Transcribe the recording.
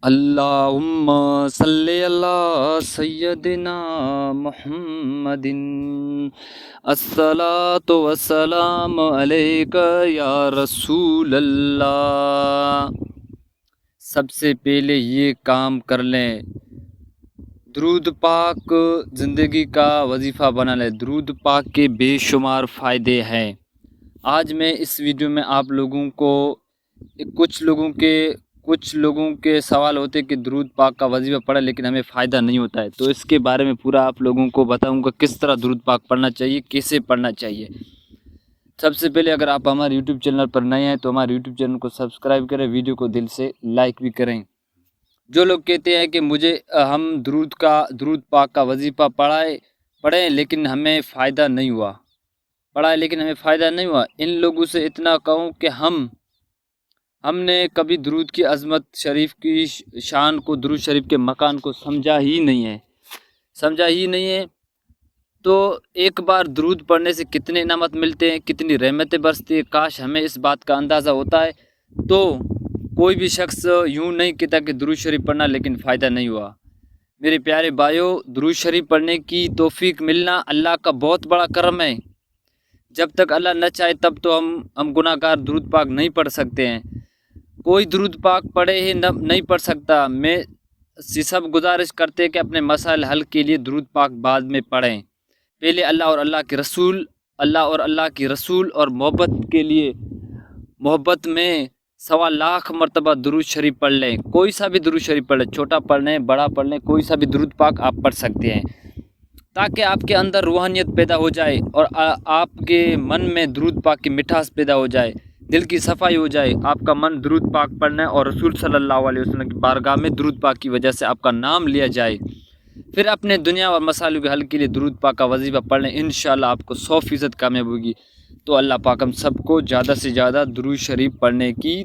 اللہم صلی اللہ سیدنا محمد الصلاۃ والسلام علیک یا رسول اللہ۔ سب سے پہلے یہ کام کر لیں، درود پاک زندگی کا وظیفہ بنا لیں۔ درود پاک کے بے شمار فائدے ہیں۔ آج میں اس ویڈیو میں آپ لوگوں کو کچھ لوگوں کے سوال ہوتے کہ درود پاک کا وظیفہ پڑھا لیکن ہمیں فائدہ نہیں ہوتا ہے، تو اس کے بارے میں پورا آپ لوگوں کو بتاؤں گا کس طرح درود پاک پڑھنا چاہیے، کیسے پڑھنا چاہیے۔ سب سے پہلے اگر آپ ہمارے یوٹیوب چینل پر نئے ہیں تو ہمارے یوٹیوب چینل کو سبسکرائب کریں، ویڈیو کو دل سے لائک بھی کریں۔ جو لوگ کہتے ہیں کہ ہم درود پاک کا وظیفہ پڑھیں لیکن ہمیں فائدہ نہیں ہوا، ان لوگوں سے اتنا کہوں کہ ہم نے کبھی درود کی عظمت شریف کی شان کو، درود شریف کے مکان کو سمجھا ہی نہیں ہے۔ تو ایک بار درود پڑھنے سے کتنے انعامات ملتے ہیں، کتنی رحمتیں برستی ہیں، کاش ہمیں اس بات کا اندازہ ہوتا ہے تو کوئی بھی شخص یوں نہیں کہتا کہ درود شریف پڑھنا لیکن فائدہ نہیں ہوا۔ میرے پیارے بھائیو، درود شریف پڑھنے کی توفیق ملنا اللہ کا بہت بڑا کرم ہے۔ جب تک اللہ نہ چاہے تب تو ہم گناہ گار درود پاک نہیں پڑھ سکتے ہیں۔ کوئی درود پاک پڑھے ہی نہیں پڑھ سکتا۔ میں سب گزارش کرتے ہیں کہ اپنے مسائل حل کے لیے درود پاک بعد میں پڑھیں، پہلے اللہ اور اللہ کی رسول اور محبت میں 1.25 لاکھ مرتبہ درود شریف پڑھ لیں۔ کوئی سا بھی درود شریف پڑھ لیں، چھوٹا پڑھ لیں، بڑا پڑھ لیں، کوئی سا بھی درود پاک آپ پڑھ سکتے ہیں، تاکہ آپ کے اندر روحانیت پیدا ہو جائے اور آپ کے من میں درود پاک کی مٹھاس پیدا ہو جائے، دل کی صفائی ہو جائے۔ آپ کا من درود پاک پڑھنا اور رسول صلی اللہ علیہ وسلم کی بارگاہ میں درود پاک کی وجہ سے آپ کا نام لیا جائے، پھر اپنے دنیا اور مسائل کے حل کے لیے درود پاک کا وظیفہ پڑھ لیں، انشاءاللہ آپ کو 100% کامیاب ہوگی۔ تو اللہ پاک ہم سب کو زیادہ سے زیادہ درود شریف پڑھنے کی